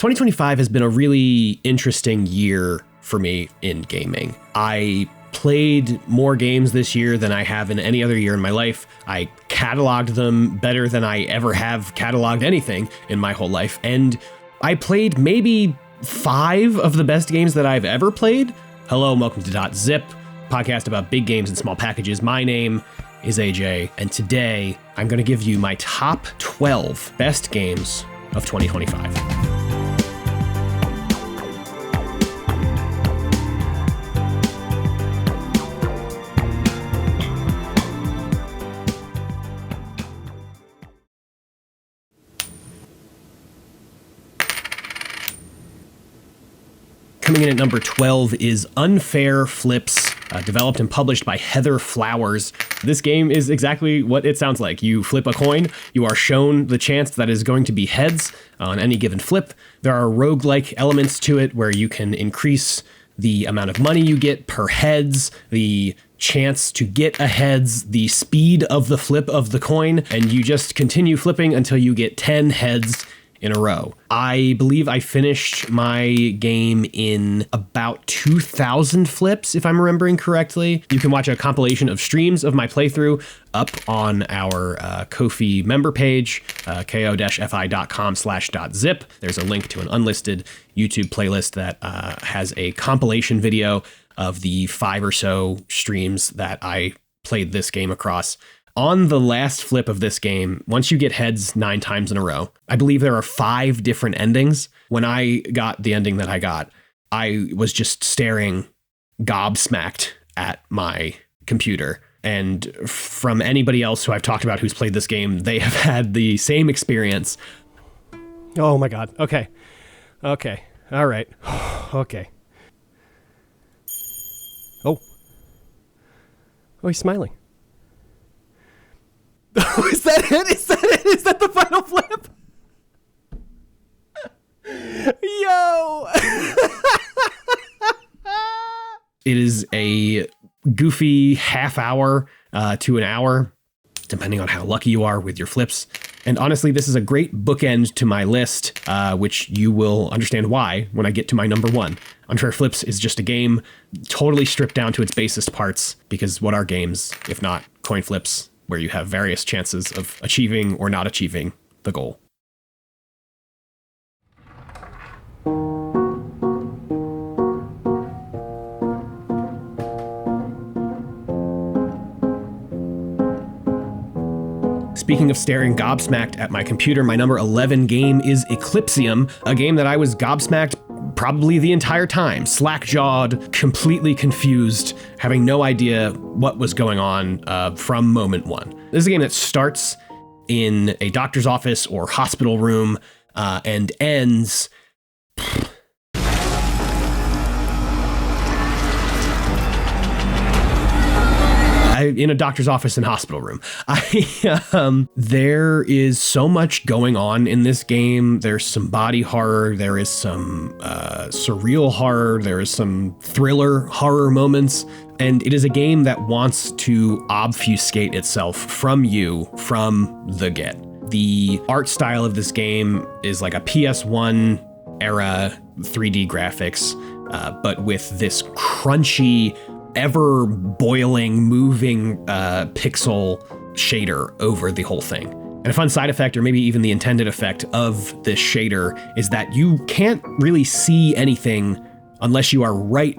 2025 has been a really interesting year for me in gaming. I played more games this year than I have in any other year in my life. I cataloged them better than I ever have cataloged anything in my whole life. And I played maybe 5 of the best games that I've ever played. Hello, and welcome to .zip, podcast about big games and small packages. My name is AJ, and today I'm going to give you my top 12 best games of 2025. Coming in at number 12 is Unfair Flips, developed and published by Heather Flowers. This game is exactly what it sounds like. You flip a coin, you are shown the chance that is going to be heads on any given flip. There are roguelike elements to it where you can increase the amount of money you get per heads, the chance to get a heads, the speed of the flip of the coin, and you just continue flipping until you get 10 heads in a row. I believe I finished my game in about 2,000 flips, if I'm remembering correctly. You can watch a compilation of streams of my playthrough up on our Ko-fi member page, ko-fi.com/.zip. There's a link to an unlisted YouTube playlist that has a compilation video of the 5 or so streams that I played this game across. On the last flip of this game, once you get heads 9 times in a row, I believe there are 5 different endings. When I got the ending that I got, I was just staring gobsmacked at my computer. And from anybody else who I've talked about who's played this game, they have had the same experience. Oh my God. Okay. All right. Okay. Oh, he's smiling. Is that it? Is that the final flip? Yo! It is a goofy half hour to an hour, depending on how lucky you are with your flips. And honestly, this is a great bookend to my list, which you will understand why when I get to my number 1. Unfair Flips is just a game totally stripped down to its basest parts, because what are games if not coin flips, where you have various chances of achieving or not achieving the goal. Speaking of staring gobsmacked at my computer, my number 11 game is Eclipsium, a game that I was gobsmacked probably the entire time, slack-jawed, completely confused, having no idea what was going on from moment 1. This is a game that starts in a doctor's office or hospital room and ends in a doctor's office and hospital room. There is so much going on in this game. There's some body horror. There is some surreal horror. There is some thriller horror moments. And it is a game that wants to obfuscate itself from you from the get. The art style of this game is like a PS1 era 3D graphics, but with this crunchy, ever boiling, moving pixel shader over the whole thing. And a fun side effect, or maybe even the intended effect of this shader, is that you can't really see anything unless you are right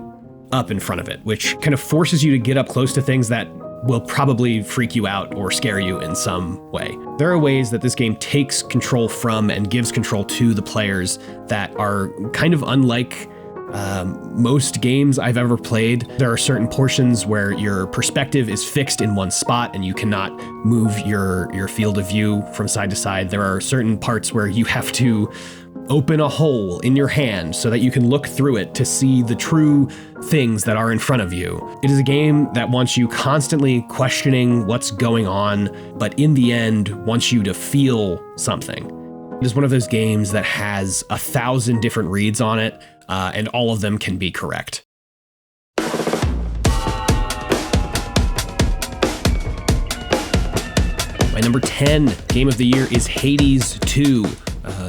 up in front of it, which kind of forces you to get up close to things that will probably freak you out or scare you in some way. There are ways that this game takes control from and gives control to the players that are kind of unlike most games I've ever played. There are certain portions where your perspective is fixed in one spot and you cannot move your field of view from side to side. There are certain parts where you have to open a hole in your hand so that you can look through it to see the true things that are in front of you. It is a game that wants you constantly questioning what's going on, but in the end wants you to feel something. It is one of those games that has 1,000 different reads on it, and all of them can be correct. My number 10 game of the year is Hades 2.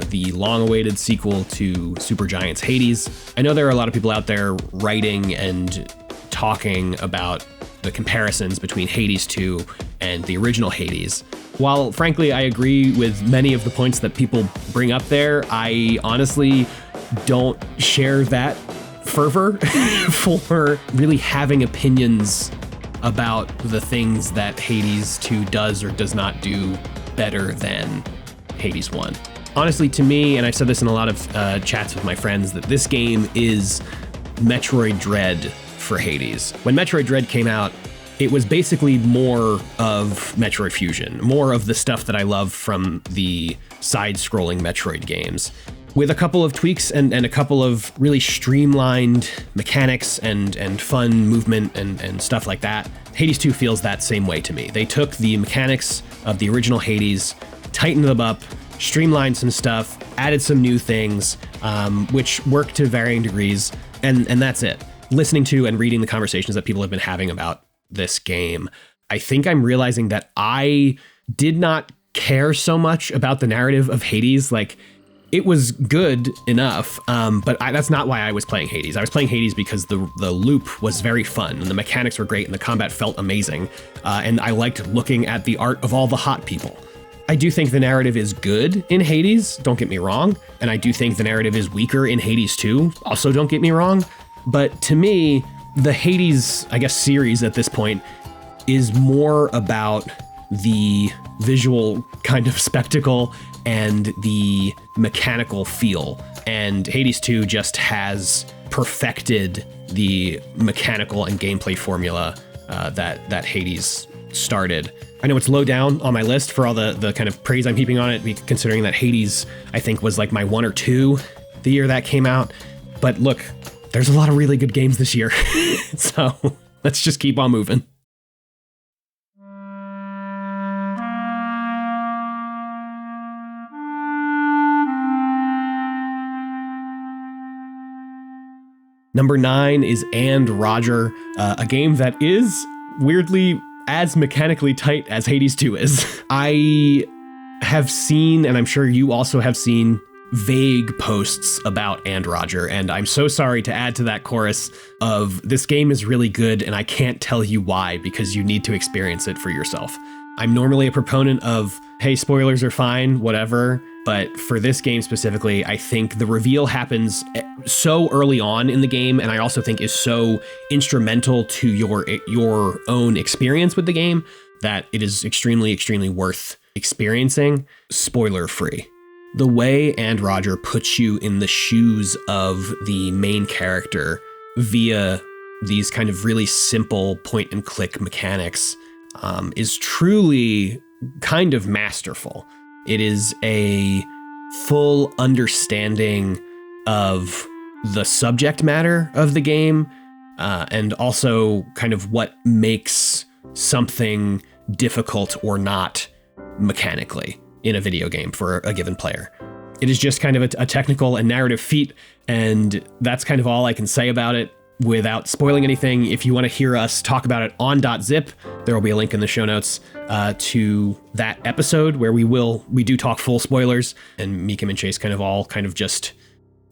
the long-awaited sequel to Supergiant's Hades. I know there are a lot of people out there writing and talking about the comparisons between Hades 2 and the original Hades. While frankly, I agree with many of the points that people bring up there, I honestly don't share that fervor for really having opinions about the things that Hades 2 does or does not do better than Hades 1. Honestly, to me, and I've said this in a lot of chats with my friends, that this game is Metroid Dread for Hades. When Metroid Dread came out, it was basically more of Metroid Fusion, more of the stuff that I love from the side-scrolling Metroid games, with a couple of tweaks and a couple of really streamlined mechanics and fun movement and stuff like that. Hades 2 feels that same way to me. They took the mechanics of the original Hades, tightened them up, streamlined some stuff, added some new things, which work to varying degrees, and that's it. Listening to and reading the conversations that people have been having about this game, I think I'm realizing that I did not care so much about the narrative of Hades. Like, it was good enough, but that's not why I was playing Hades. I was playing Hades because the loop was very fun and the mechanics were great and the combat felt amazing, and I liked looking at the art of all the hot people. I do think the narrative is good in Hades, don't get me wrong, and I do think the narrative is weaker in Hades 2, also don't get me wrong, but to me, the Hades, I guess, series at this point is more about the visual kind of spectacle and the mechanical feel. And Hades 2 just has perfected the mechanical and gameplay formula that Hades started. I know it's low down on my list for all the kind of praise I'm heaping on it, considering that Hades, I think, was like my 1 or 2 the year that came out. But look, there's a lot of really good games this year. So let's just keep on moving. Number 9 is And Roger, a game that is weirdly as mechanically tight as Hades 2 is. I have seen, and I'm sure you also have seen, vague posts about And Roger, and I'm so sorry to add to that chorus of this game is really good and I can't tell you why because you need to experience it for yourself. I'm normally a proponent of, hey, spoilers are fine, whatever, but for this game specifically, I think the reveal happens so early on in the game, and I also think is so instrumental to your own experience with the game that it is extremely, extremely worth experiencing, spoiler free. The way And Roger puts you in the shoes of the main character via these kind of really simple point and click mechanics is truly kind of masterful. It is a full understanding of the subject matter of the game, and also kind of what makes something difficult or not mechanically in a video game for a given player. It is just kind of a technical and narrative feat, and that's kind of all I can say about it without spoiling anything. If you want to hear us talk about it on .zip, there will be a link in the show notes to that episode where we do talk full spoilers, and Meekum and Chase kind of just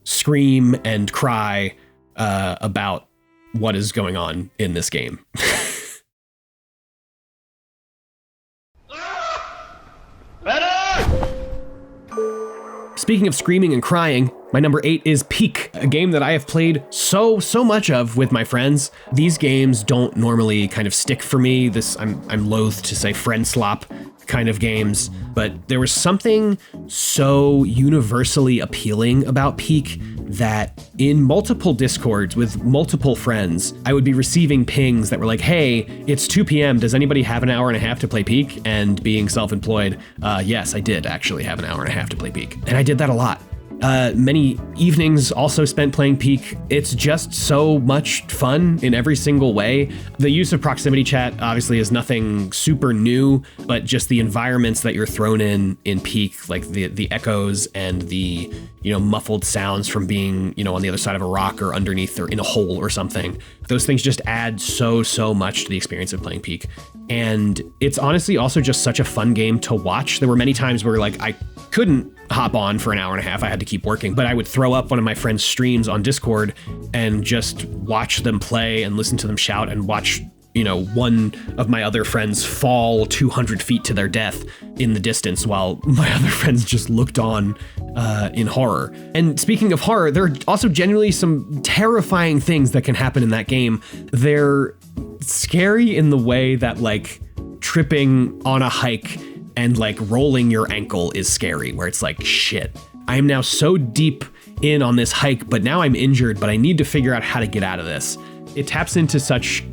scream and cry about what is going on in this game. Speaking of screaming and crying, my number 8 is Peak, a game that I have played so much of with my friends. These games don't normally kind of stick for me. I'm loath to say friend slop kind of games, but there was something so universally appealing about Peak that in multiple discords with multiple friends, I would be receiving pings that were like, hey, it's 2 p.m. Does anybody have an hour and a half to play Peak? And being self-employed, yes, I did actually have an hour and a half to play Peak. And I did that a lot. Many evenings also spent playing Peak. It's just so much fun in every single way. The use of proximity chat obviously is nothing super new, but just the environments that you're thrown in Peak, like the echoes and the muffled sounds from being, on the other side of a rock or underneath or in a hole or something. Those things just add so much to the experience of playing Peak. And it's honestly also just such a fun game to watch. There were many times where like I couldn't hop on for an hour and a half. I had to keep working, but I would throw up one of my friends' streams on Discord and just watch them play and listen to them shout and watch one of my other friends fall 200 feet to their death in the distance while my other friends just looked on in horror. And speaking of horror, there are also genuinely some terrifying things that can happen in that game. They're scary in the way that like tripping on a hike and like rolling your ankle is scary, where it's like, shit, I'm now so deep in on this hike, but now I'm injured, but I need to figure out how to get out of this. It taps into such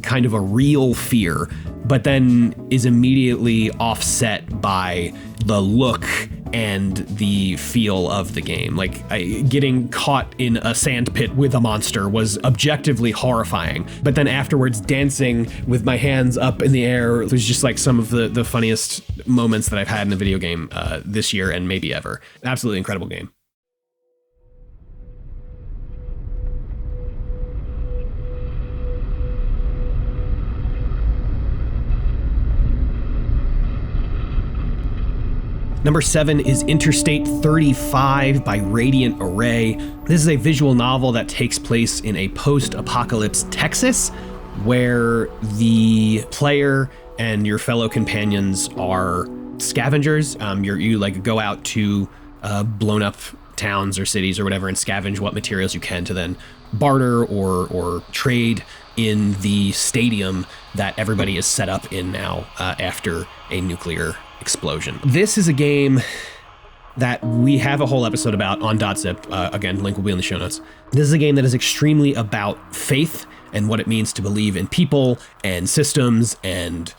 kind of a real fear, but then is immediately offset by the look and the feel of the game. Like getting caught in a sand pit with a monster was objectively horrifying, but then afterwards dancing with my hands up in the air was just like some of the funniest moments that I've had in a video game this year and maybe ever. Absolutely incredible game. Number 7 is Interstate 35 by Radiant Array. This is a visual novel that takes place in a post-apocalypse Texas, where the player and your fellow companions are scavengers. You like go out to blown up towns or cities or whatever and scavenge what materials you can to then barter or trade in the stadium that everybody is set up in now after a nuclear explosion. This is a game that we have a whole episode about on .zip. Again, link will be in the show notes. This is a game that is extremely about faith and what it means to believe in people and systems and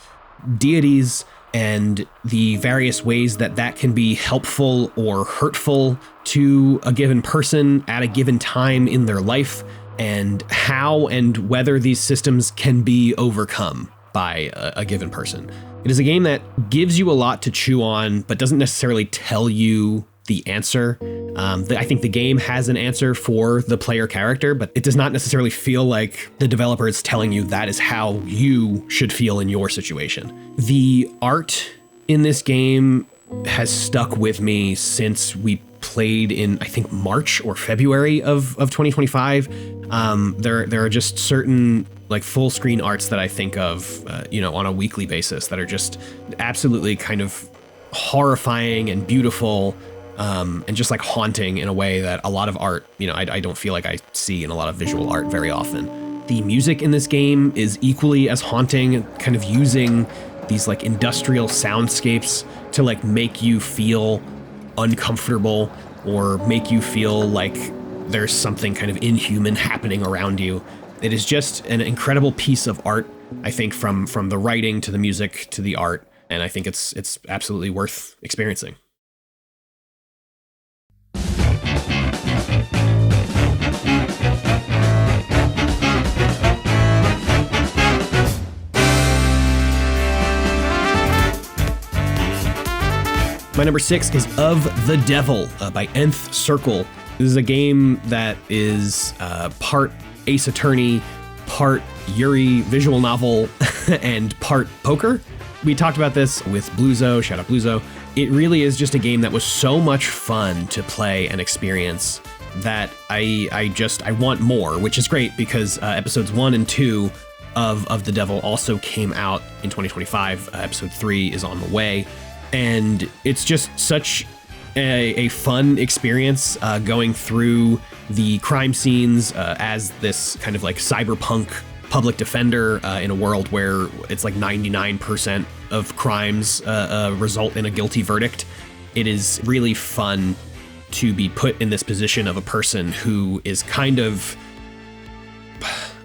deities and the various ways that that can be helpful or hurtful to a given person at a given time in their life, and how and whether these systems can be overcome by a given person. It is a game that gives you a lot to chew on, but doesn't necessarily tell you the answer. I think the game has an answer for the player character, but it does not necessarily feel like the developer is telling you that is how you should feel in your situation. The art in this game has stuck with me since we played in, I think, March or February of 2025. There are just certain like full screen arts that I think of, on a weekly basis that are just absolutely kind of horrifying and beautiful, and just like haunting in a way that a lot of art, I don't feel like I see in a lot of visual art very often. The music in this game is equally as haunting, kind of using these like industrial soundscapes to like make you feel uncomfortable or make you feel like there's something kind of inhuman happening around you. It is just an incredible piece of art, I think, from the writing to the music to the art, and I think it's absolutely worth experiencing. My number 6 is Of the Devil by Nth Circle. This is a game that is part Ace Attorney, part Yuri visual novel, and part poker. We talked about this with Bluzo, shout out Bluzo. It really is just a game that was so much fun to play and experience that I want more, which is great because episodes 1 and 2 of The Devil also came out in 2025. Episode 3 is on the way. And it's just such a fun experience going through the crime scenes as this kind of like cyberpunk public defender in a world where it's like 99% of crimes result in a guilty verdict. It is really fun to be put in this position of a person who is kind of,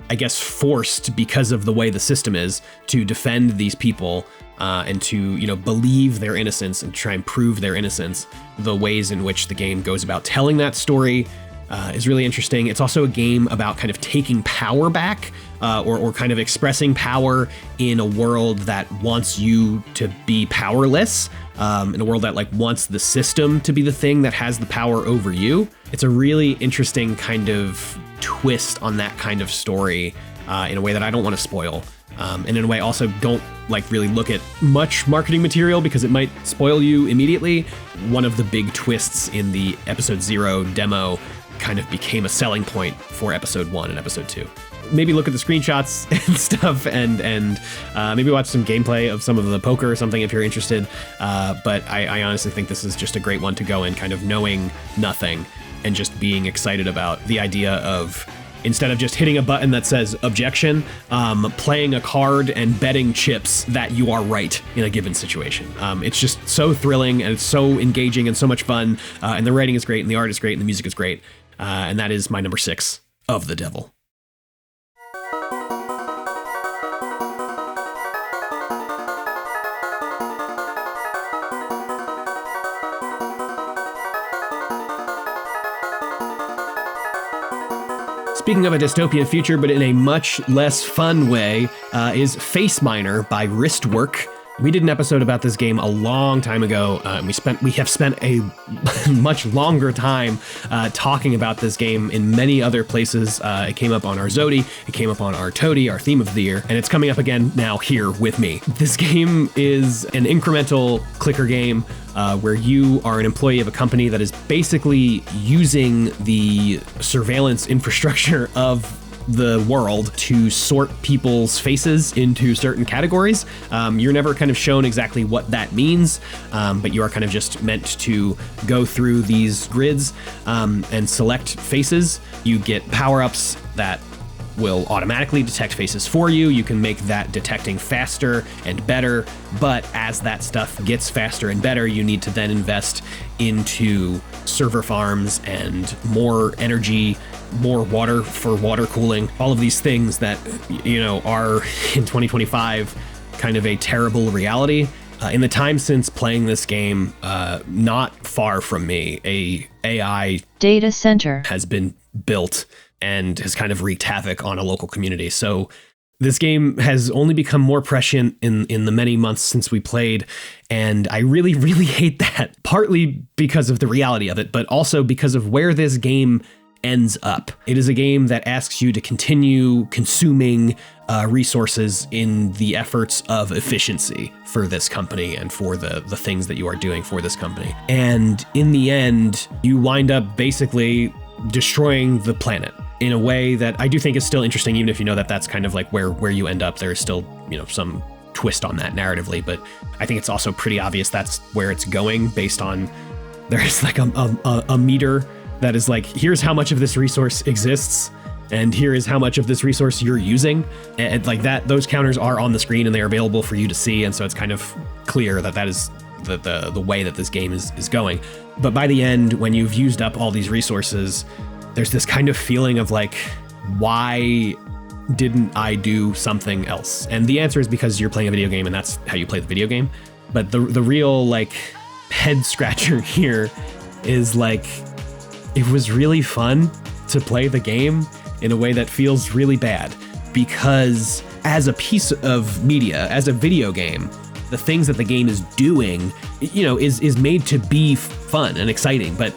I guess, forced because of the way the system is to defend these people and to, believe their innocence and try and prove their innocence. The ways in which the game goes about telling that story is really interesting. It's also a game about kind of taking power back, or kind of expressing power in a world that wants you to be powerless, in a world that like wants the system to be the thing that has the power over you. It's a really interesting kind of twist on that kind of story, in a way that I don't want to spoil. And in a way also don't like really look at much marketing material because it might spoil you immediately. One of the big twists in the episode 0 demo kind of became a selling point for episode 1 and episode 2. Maybe look at the screenshots and stuff, and maybe watch some gameplay of some of the poker or something if you're interested. But I honestly think this is just a great one to go in kind of knowing nothing and just being excited about the idea of, instead of just hitting a button that says objection, playing a card and betting chips that you are right in a given situation. It's just so thrilling, and it's so engaging and so much fun. And the writing is great, and the art is great, and the music is great. And that is my number 6 of the devil. Speaking of a dystopian future, but in a much less fun way, is Face Miner by Wristwork. We did an episode about this game a long time ago, and we have spent a much longer time talking about this game in many other places. It came up on our Zodi, it came up on our Toady, our theme of the year, and it's coming up again now here with me. This game is an incremental clicker game where you are an employee of a company that is basically using the surveillance infrastructure of the world to sort people's faces into certain categories. You're never kind of shown exactly what that means, but you are kind of just meant to go through these grids and select faces. You get power-ups that will automatically detect faces for you. You can make that detecting faster and better, but as that stuff gets faster and better, you need to then invest into server farms and more energy, more water for water cooling, all of these things that, you know, are in 2025 kind of a terrible reality. In the time since playing this game, not far from me, a AI data center has been built and has kind of wreaked havoc on a local community. So this game has only become more prescient in the many months since we played, and I really, really hate that, partly because of the reality of it, but also because of where this game ends up. It is a game that asks you to continue consuming resources in the efforts of efficiency for this company and for the things that you are doing for this company. And in the end, you wind up basically destroying the planet in a way that I do think is still interesting, even if you know that that's kind of like where you end up. There's still, you know, some twist on that narratively, but I think it's also pretty obvious that's where it's going based on there's like a meter that is like, here's how much of this resource exists, and here is how much of this resource you're using. And like that, those counters are on the screen and they are available for you to see. And so it's kind of clear that that is the way that this game is going. But by the end, when you've used up all these resources, there's this kind of feeling of like, why didn't I do something else? And the answer is because you're playing a video game and that's how you play the video game. But the real like head scratcher here is like, it was really fun to play the game in a way that feels really bad, because as a piece of media, as a video game, the things that the game is doing, you know, is made to be fun and exciting. But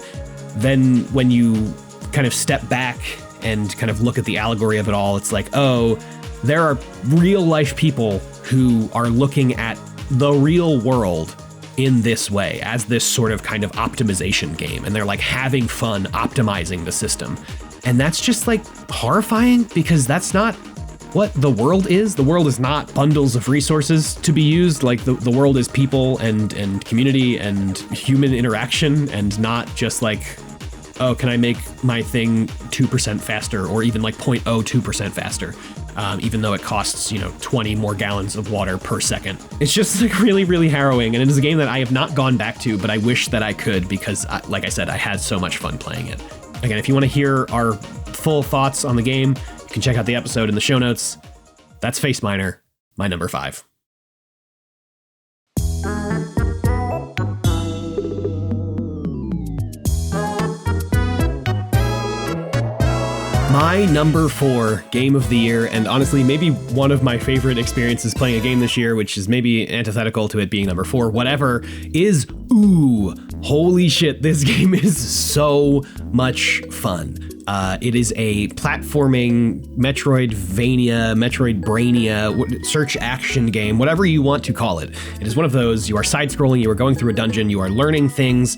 then when you kind of step back and kind of look at the allegory of it all, it's like, oh, there are real life people who are looking at the real world in this way, as this sort of kind of optimization game, and they're like having fun optimizing the system. And that's just like horrifying, because that's not what the world is. The world is not bundles of resources to be used. Like the world is people and community and human interaction, and not just like, oh, can I make my thing 2% faster, or even like 0.02% faster, even though it costs, 20 more gallons of water per second. It's just like really, really harrowing. And it is a game that I have not gone back to, but I wish that I could, because like I said, I had so much fun playing it. Again, if you want to hear our full thoughts on the game, you can check out the episode in the show notes. That's Face Miner, my number 5. My number 4 game of the year, and honestly, maybe one of my favorite experiences playing a game this year, which is maybe antithetical to it being number 4, whatever, is holy shit, this game is so much fun. It is a platforming Metroidvania, Metroidbrania, search action game, whatever you want to call it. It is one of those, you are side-scrolling, you are going through a dungeon, you are learning things,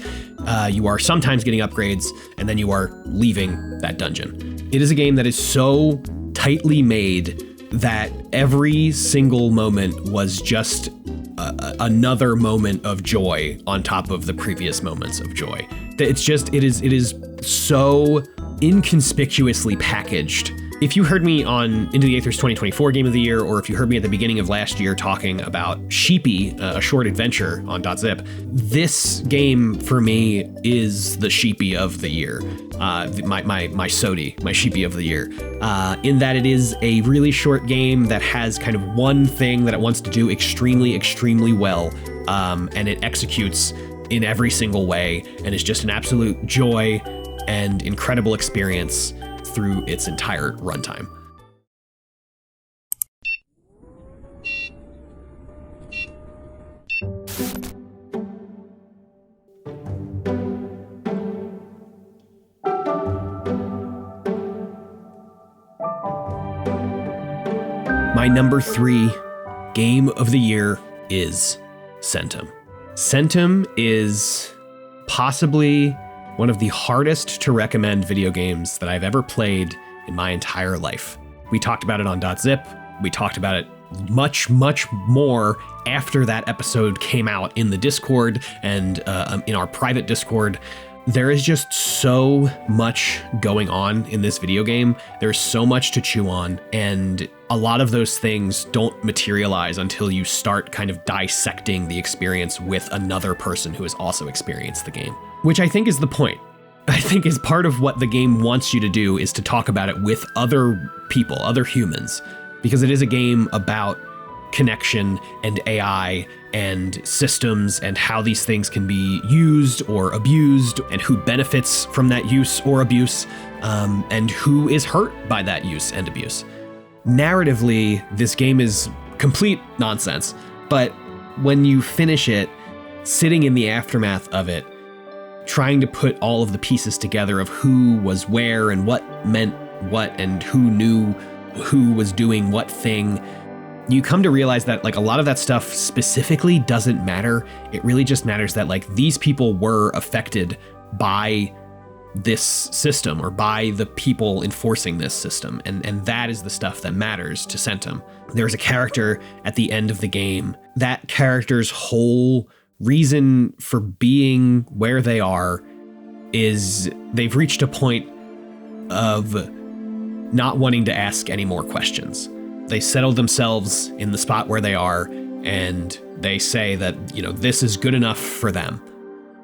you are sometimes getting upgrades, and then you are leaving that dungeon. It is a game that is so tightly made that every single moment was just another moment of joy on top of the previous moments of joy. It is so inconspicuously packaged. If you heard me on Into the Aether's 2024 Game of the Year, or if you heard me at the beginning of last year talking about Sheepy, a short adventure on dot.zip, this game for me is the Sheepy of the year. My Sodi, my Sheepy of the year. In that it is a really short game that has kind of one thing that it wants to do extremely, extremely well, and it executes in every single way, and is just an absolute joy and incredible experience through its entire runtime. My number 3 game of the year is Centum. Centum is possibly one of the hardest to recommend video games that I've ever played in my entire life. We talked about it on dot.zip. We talked about it much, much more after that episode came out in the Discord and in our private Discord. There is just so much going on in this video game. There's so much to chew on, and a lot of those things don't materialize until you start kind of dissecting the experience with another person who has also experienced the game, which I think is the point. I think is part of what the game wants you to do, is to talk about it with other people, other humans, because it is a game about connection and AI and systems and how these things can be used or abused, and who benefits from that use or abuse, and who is hurt by that use and abuse. Narratively, this game is complete nonsense, but when you finish it, sitting in the aftermath of it, trying to put all of the pieces together of who was where and what meant what and who knew who was doing what thing, you come to realize that like a lot of that stuff specifically doesn't matter. It really just matters that like these people were affected by this system or by the people enforcing this system. And that is the stuff that matters to Centum. There's a character at the end of the game. That character's whole reason for being where they are is they've reached a point of not wanting to ask any more questions. They settled themselves in the spot where they are, and they say that, you know, this is good enough for them.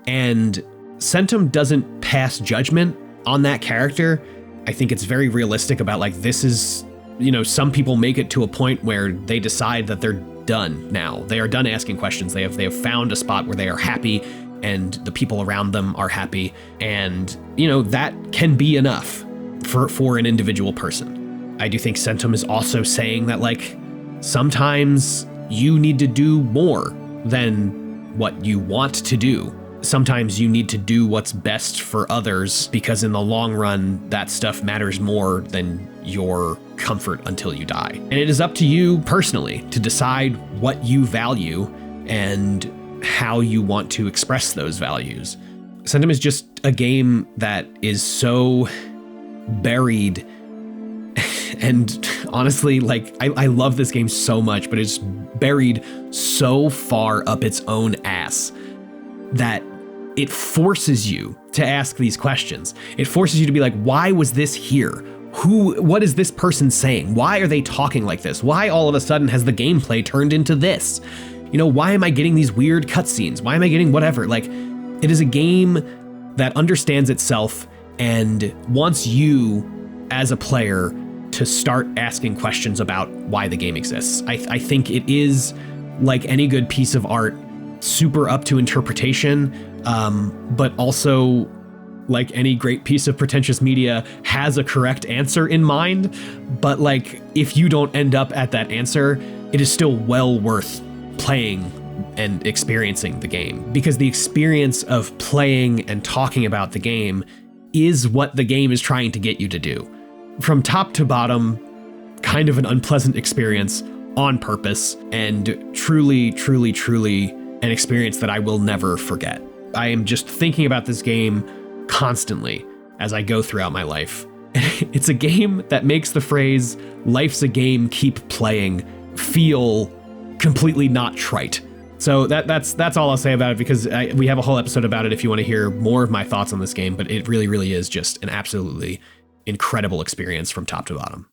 And Centum doesn't pass judgment on that character. I think it's very realistic about like, this is, you know, some people make it to a point where they decide that they're done now. They are done asking questions. They have found a spot where they are happy and the people around them are happy. And, you know, that can be enough for an individual person. I do think Centum is also saying that like, sometimes you need to do more than what you want to do. Sometimes you need to do what's best for others, because in the long run, that stuff matters more than your comfort until you die. And it is up to you personally to decide what you value and how you want to express those values. Centum is just a game that is so buried. And honestly, like, I love this game so much, but it's buried so far up its own ass that it forces you to ask these questions. It forces you to be like, why was this here? What is this person saying? Why are they talking like this? Why all of a sudden has the gameplay turned into this? You know, why am I getting these weird cutscenes? Why am I getting whatever? Like, it is a game that understands itself and wants you as a player to start asking questions about why the game exists. I think it is, like any good piece of art, super up to interpretation, but also like any great piece of pretentious media, has a correct answer in mind. But like, if you don't end up at that answer, it is still well worth playing and experiencing the game, because the experience of playing and talking about the game is what the game is trying to get you to do. From top to bottom, kind of an unpleasant experience on purpose, and truly, truly, truly an experience that I will never forget. I am just thinking about this game constantly as I go throughout my life. It's a game that makes the phrase, "life's a game, keep playing," feel completely not trite. So that's all I'll say about it, because we have a whole episode about it if you want to hear more of my thoughts on this game, but it really, really is just an absolutely incredible experience from top to bottom.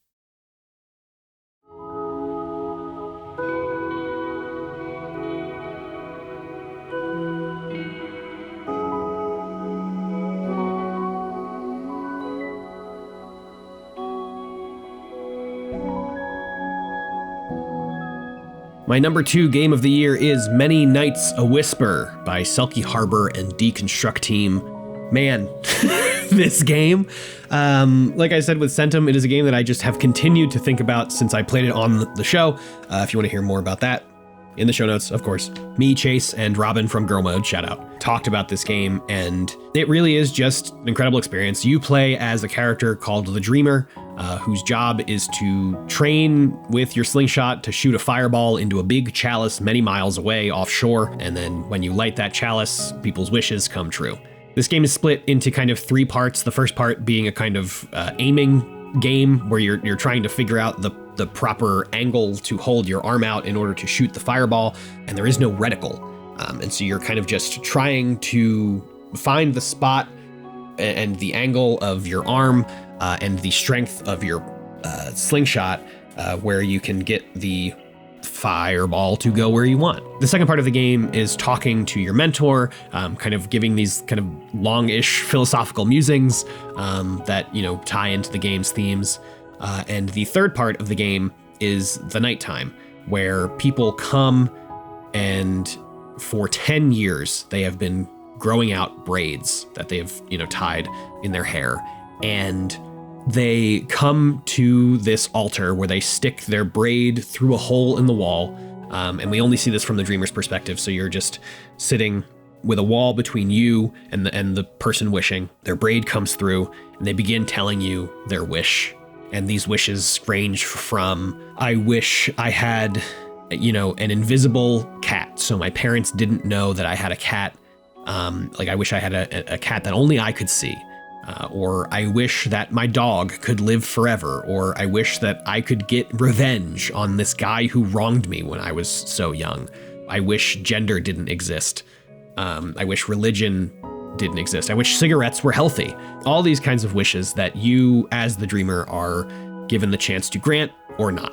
My number 2 game of the year is Many Nights a Whisper by Selkie Harbor and Deconstruct Team. Man, this game, like I said with Centum, it is a game that I just have continued to think about since I played it on the show. If you want to hear more about that, in the show notes, of course, me, Chase, and Robin from Girl Mode, shout out, talked about this game, and it really is just an incredible experience. You play as a character called the Dreamer, whose job is to train with your slingshot to shoot a fireball into a big chalice many miles away offshore, and then when you light that chalice, people's wishes come true. This game is split into kind of 3 parts. The first part being a kind of aiming game where you're trying to figure out the proper angle to hold your arm out in order to shoot the fireball, and there is no reticle. And so you're kind of just trying to find the spot and the angle of your arm and the strength of your slingshot where you can get the fireball to go where you want. The second part of the game is talking to your mentor, kind of giving these kind of long-ish philosophical musings that, tie into the game's themes. And the third part of the game is the nighttime, where people come and for 10 years they have been growing out braids that they've, tied in their hair. And they come to this altar where they stick their braid through a hole in the wall. And we only see this from the Dreamer's perspective. So you're just sitting with a wall between you and the person wishing. Their braid comes through and they begin telling you their wish. And these wishes range from, I wish I had, an invisible cat, so my parents didn't know that I had a cat. I wish I had a cat that only I could see. Or I wish that my dog could live forever. Or I wish that I could get revenge on this guy who wronged me when I was so young. I wish gender didn't exist. I wish religion didn't exist. I wish cigarettes were healthy. All these kinds of wishes that you, as the Dreamer, are given the chance to grant or not.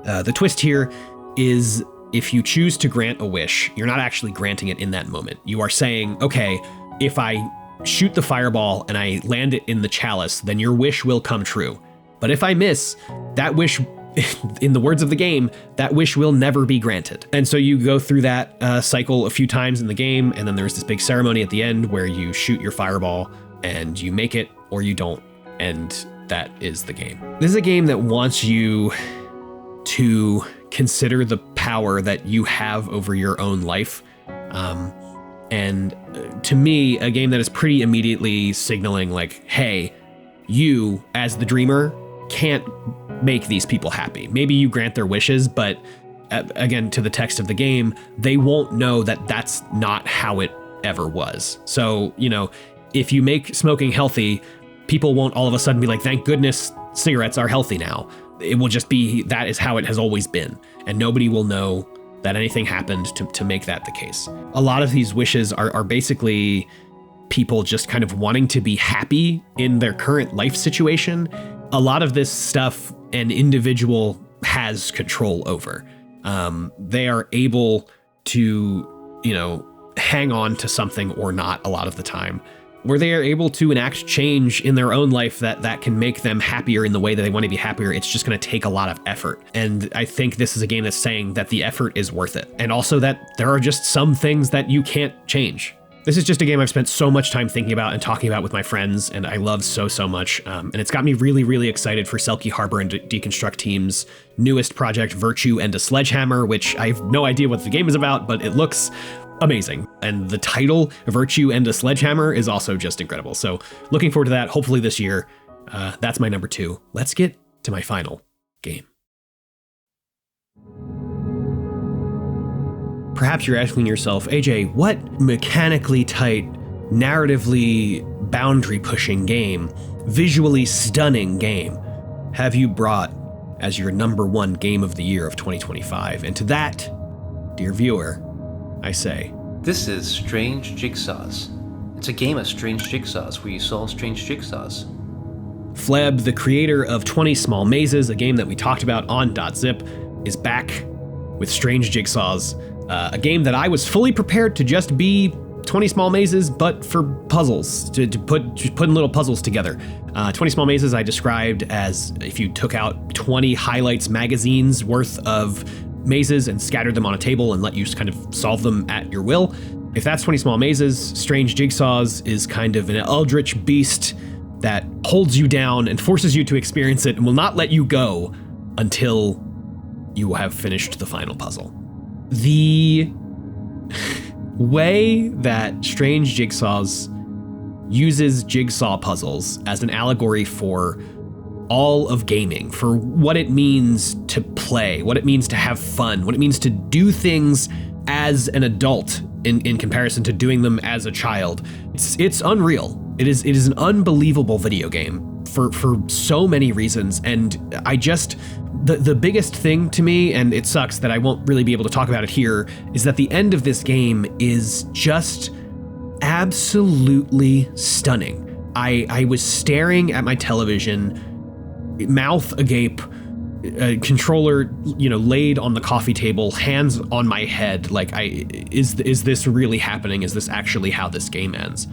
The twist here is if you choose to grant a wish, you're not actually granting it in that moment. You are saying, okay, if I shoot the fireball and I land it in the chalice, then your wish will come true. But if I miss, that wish, in the words of the game, that wish will never be granted. And so you go through that cycle a few times in the game, and then there's this big ceremony at the end where you shoot your fireball and you make it or you don't, and that is the game. This is a game that wants you to consider the power that you have over your own life. And to me, a game that is pretty immediately signaling like, hey, you as the Dreamer can't make these people happy. Maybe you grant their wishes, but again, to the text of the game, they won't know that that's not how it ever was. So, if you make smoking healthy, people won't all of a sudden be like, thank goodness cigarettes are healthy now. It will just be, that is how it has always been. And nobody will know that anything happened to make that the case. A lot of these wishes are basically people just kind of wanting to be happy in their current life situation. A lot of this stuff an individual has control over. They are able to, hang on to something or not a lot of the time, where they are able to enact change in their own life that can make them happier in the way that they want to be happier. It's just going to take a lot of effort. And I think this is a game that's saying that the effort is worth it. And also that there are just some things that you can't change. This is just a game I've spent so much time thinking about and talking about with my friends, and I love so much. And it's got me really, really excited for Selkie Harbor and Deconstruct Team's newest project, Virtue and a Sledgehammer, which I have no idea what the game is about, but it looks amazing. And the title, Virtue and a Sledgehammer, is also just incredible. So looking forward to that, hopefully this year. That's my number 2. Let's get to my final game. Perhaps you're asking yourself, AJ, what mechanically tight, narratively boundary-pushing game, visually stunning game have you brought as your number 1 game of the year of 2025? And to that, dear viewer, I say, this is Strange Jigsaws. It's a game of Strange Jigsaws where you solve strange jigsaws. Fleb, the creator of 20 Small Mazes, a game that we talked about on .zip, is back with Strange Jigsaws, a game that I was fully prepared to just be 20 Small Mazes, but for puzzles, to putting little puzzles together. 20 Small Mazes I described as if you took out 20 highlights magazines worth of mazes and scattered them on a table and let you kind of solve them at your will. If that's 20 Small Mazes, Strange Jigsaws is kind of an eldritch beast that holds you down and forces you to experience it and will not let you go until you have finished the final puzzle. The way that Strange Jigsaws uses jigsaw puzzles as an allegory for all of gaming, for what it means to play, what it means to have fun, what it means to do things as an adult in comparison to doing them as a child. It's unreal. It is an unbelievable video game for so many reasons. And I just, the biggest thing to me, and it sucks that I won't really be able to talk about it here, is that the end of this game is just absolutely stunning. I was staring at my television, mouth agape, controller, laid on the coffee table, hands on my head, like, is this really happening? Is this actually how this game ends?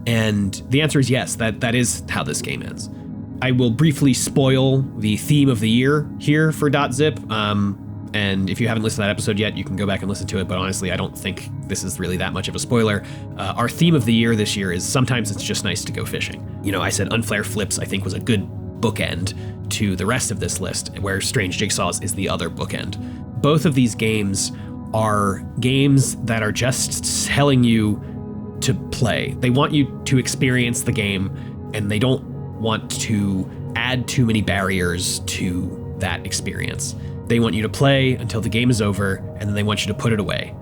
And the answer is yes, that is how this game ends. I will briefly spoil the theme of the year here for .zip. And if you haven't listened to that episode yet, you can go back and listen to it. But honestly, I don't think this is really that much of a spoiler. Our theme of the year this year is sometimes it's just nice to go fishing. I said Unflare Flips, I think, was a good bookend to the rest of this list, where Strange Jigsaws is the other bookend. Both of these games are games that are just telling you to play. They want you to experience the game, and they don't want to add too many barriers to that experience. They want you to play until the game is over, and then they want you to put it away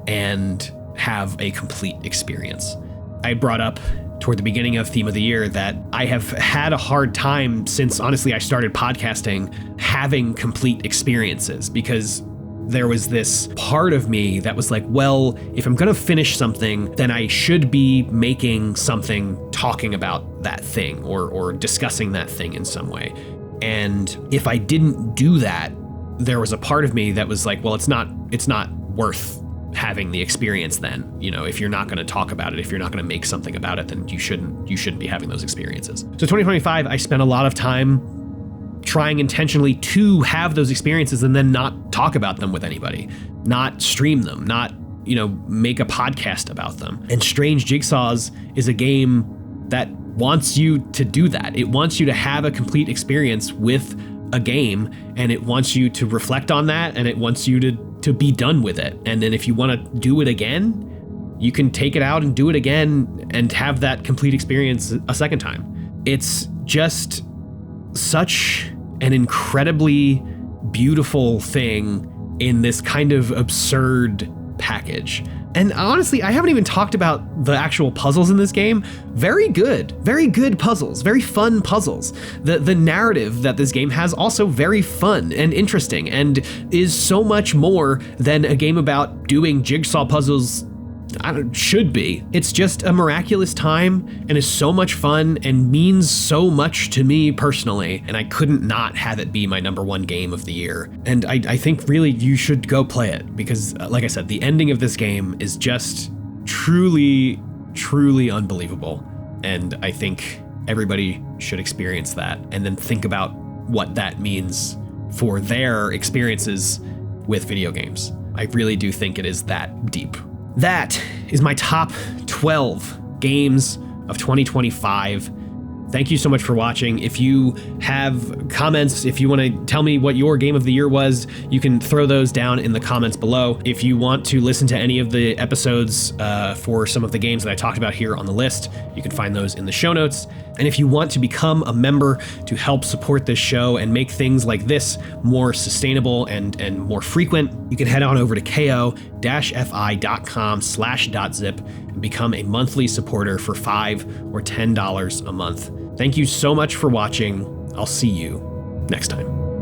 and have a complete experience. I brought up toward the beginning of Theme of the Year that I have had a hard time since, honestly, I started podcasting, having complete experiences, because there was this part of me that was like, well, if I'm going to finish something, then I should be making something talking about that thing or discussing that thing in some way. And if I didn't do that, there was a part of me that was like, well, it's not worth having the experience then. If you're not going to talk about it, if you're not going to make something about it, then you shouldn't be having those experiences. So 2025, I spent a lot of time trying intentionally to have those experiences and then not talk about them with anybody, not stream them, not, make a podcast about them. And Strange Jigsaws is a game that wants you to do that. It wants you to have a complete experience with a game, and it wants you to reflect on that, and it wants you to be done with it. And then if you want to do it again, you can take it out and do it again and have that complete experience a second time. It's just such an incredibly beautiful thing in this kind of absurd package. And honestly, I haven't even talked about the actual puzzles in this game. Very good puzzles, very fun puzzles. The narrative that this game has also very fun and interesting, and is so much more than a game about doing jigsaw puzzles should be. It's just a miraculous time and is so much fun and means so much to me personally, and I couldn't not have it be my number 1 game of the year. And I think really you should go play it, because like I said, the ending of this game is just truly unbelievable. And I think everybody should experience that and then think about what that means for their experiences with video games. I really do think it is that deep. That is my top 12 games of 2025. Thank you so much for watching. If you have comments, if you want to tell me what your game of the year was, you can throw those down in the comments below. If you want to listen to any of the episodes for some of the games that I talked about here on the list, you can find those in the show notes. And if you want to become a member to help support this show and make things like this more sustainable and more frequent, you can head on over to ko-fi.com/.zip and become a monthly supporter for $5 or $10 a month. Thank you so much for watching. I'll see you next time.